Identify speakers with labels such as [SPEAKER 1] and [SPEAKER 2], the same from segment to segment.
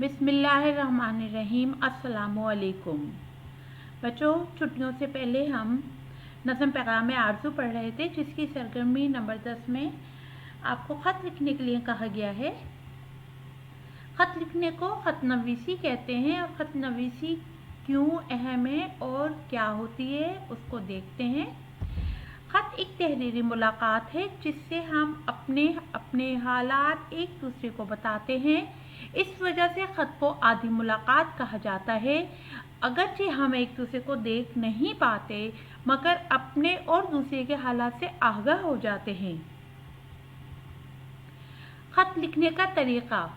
[SPEAKER 1] बिस्मिल्लाहिर्रहमानिर्रहीम। अस्सलामुअलैकुम बच्चों, छुट्टियों से पहले हम नज़म पैगाम आरज़ू पढ़ रहे थे, जिसकी सरगर्मी नंबर 10 में आपको ख़त लिखने के लिए कहा गया है। ख़त लिखने को ख़त नवीसी कहते हैं और ख़त नवीसी क्यों अहम है और क्या होती है उसको देखते हैं। ख़त एक तहरीरी मुलाकात है जिससे हम अपने हालात एक दूसरे को बताते हैं। इस वजह से ख़त को आधी मुलाकात कहा जाता है। अगरचे हम एक दूसरे को देख नहीं पाते मगर अपने और दूसरे के हालात से आगाह हो जाते हैं। ख़त लिखने का तरीक़ा।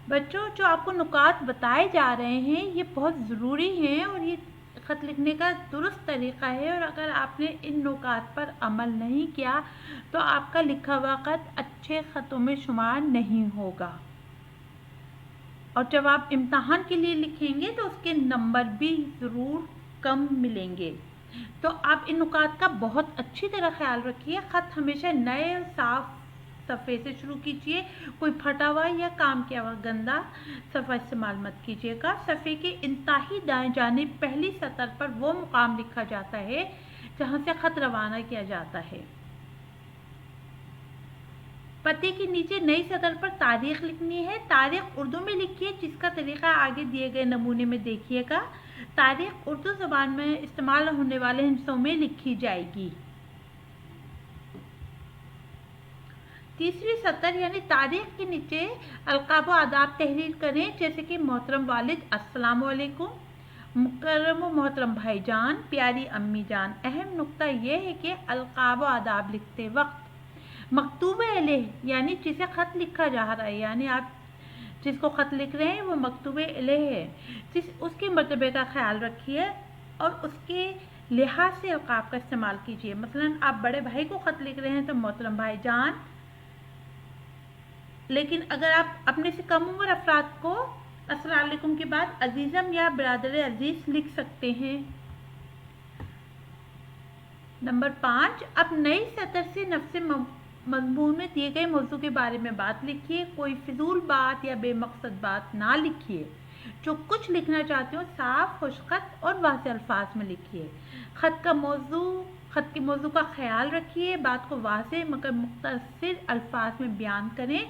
[SPEAKER 1] बच्चों, जो आपको नुकात बताए जा रहे हैं ये बहुत ज़रूरी हैं और ये ख़त लिखने का दुरुस्त तरीक़ा है, और अगर आपने इन नुकात पर अमल नहीं किया तो आपका लिखा हुआ ख़त अच्छे ख़तों में शुमार नहीं होगा, और जब आप इम्तहान के लिए लिखेंगे तो उसके नंबर भी ज़रूर कम मिलेंगे। तो आप इन नुकात का बहुत अच्छी तरह ख्याल रखिए। ख़त हमेशा नए और साफ़ सफ़े से शुरू कीजिए। कोई फटा हुआ या काम किया हुआ गंदा सफ़ा इस्तेमाल मत कीजिएगा। सफ़े के इंतहाई दाएं जानिब पहली सतर पर वो मुकाम लिखा जाता है जहाँ से ख़त रवाना किया जाता है। पते के नीचे नई सतर पर तारीख लिखनी है। तारीख उर्दू में लिखिए, जिसका तरीका आगे दिए गए नमूने में देखिएगा। तारीख उर्दू ज़बान में इस्तेमाल होने वाले हिस्सों में लिखी जाएगी। तीसरी सतर यानी तारीख के नीचे अलकाब व आदाब तहरीर करें, जैसे कि मोहतरम वालिद अस्सलामु अलैकुम, मुकर्रम व मोहतरम भाईजान, प्यारी अम्मी जान। अहम नुक्ता यह है कि अलकाब व आदाब लिखते वक्त मकतूब अलैह यानी जिसे ख़त लिखा जा रहा है, यानी आप जिसको ख़त लिख रहे हैं वो मकतूब अलैह है, उसके मर्तबे का ख्याल रखिए और उसके लिहाज से अलकाब का इस्तेमाल कीजिए। मसलन आप बड़े भाई को ख़त लिख रहे हैं तो मोहतरम भाईजान, लेकिन अगर आप अपने से कम उम्र अफराद को अस्सलाम वालेकुम के बाद अजीज़म या बिरादर अजीज़ लिख सकते हैं। नंबर 5, अब नई सतर से नफ्स मज़मून में दिए गए मौजू के बारे में बात लिखिए। कोई फिजूल बात या बेमकसद बात ना लिखिए। जो कुछ लिखना चाहते हो साफ, खुशखत और वाज़ेह अल्फाज में लिखिए। ख़त के मौजू का ख्याल रखिए। बात को वाज़ेह मगर मुख्तसर अल्फाज में बयान करें।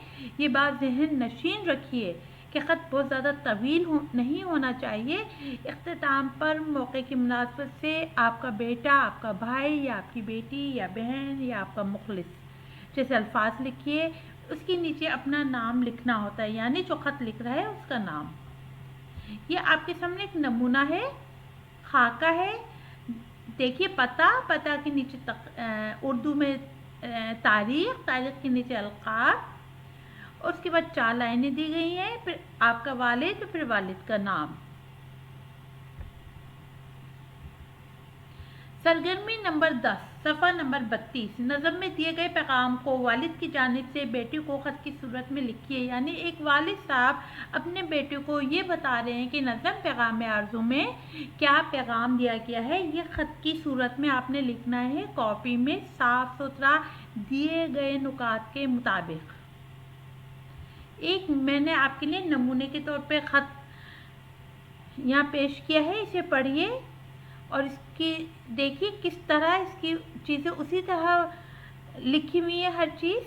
[SPEAKER 1] ये बात ज़हन नशीन रखिए कि ख़त बहुत ज़्यादा तवील नहीं होना चाहिए। इख्तिताम पर मौके की मुनासबत से आपका बेटा, आपका भाई या आपकी बेटी या बहन या आपका मुखलिस जैसे अल्फाज लिखिए। उसके नीचे अपना नाम लिखना होता है, यानी जो ख़त लिख रहा है उसका नाम। ये आपके सामने एक नमूना है, खाका है। देखिए पता के नीचे उर्दू में तारीख के नीचे अलकाब, और उसके बाद 4 लाइनें दी गई हैं, फिर आपका वालिद, फिर वालिद का नाम। सरगर्मी नंबर 10, सफ़ा नंबर 32। नज़म में दिए गए पैगाम को वालिद की जानिब से बेटे को ख़त की सूरत में लिखिए। यानी एक वालिद साहब अपने बेटे को ये बता रहे हैं कि नज़म पैगाम आरज़ू में क्या पैगाम दिया गया है, ये ख़त की सूरत में आपने लिखना है, कॉपी में साफ़ सुथरा दिए गए नुकात के मुताबिक। एक मैंने आपके लिए नमूने के तौर पे ख़त यहाँ पेश किया है, इसे पढ़िए और इसकी देखिए किस तरह इसकी चीज़ें उसी तरह लिखी हुई है। हर चीज़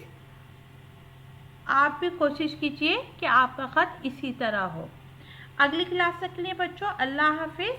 [SPEAKER 1] आप भी कोशिश कीजिए कि आपका ख़त इसी तरह हो। अगली क्लास तक के लिए बच्चों, अल्लाह हाफिज़।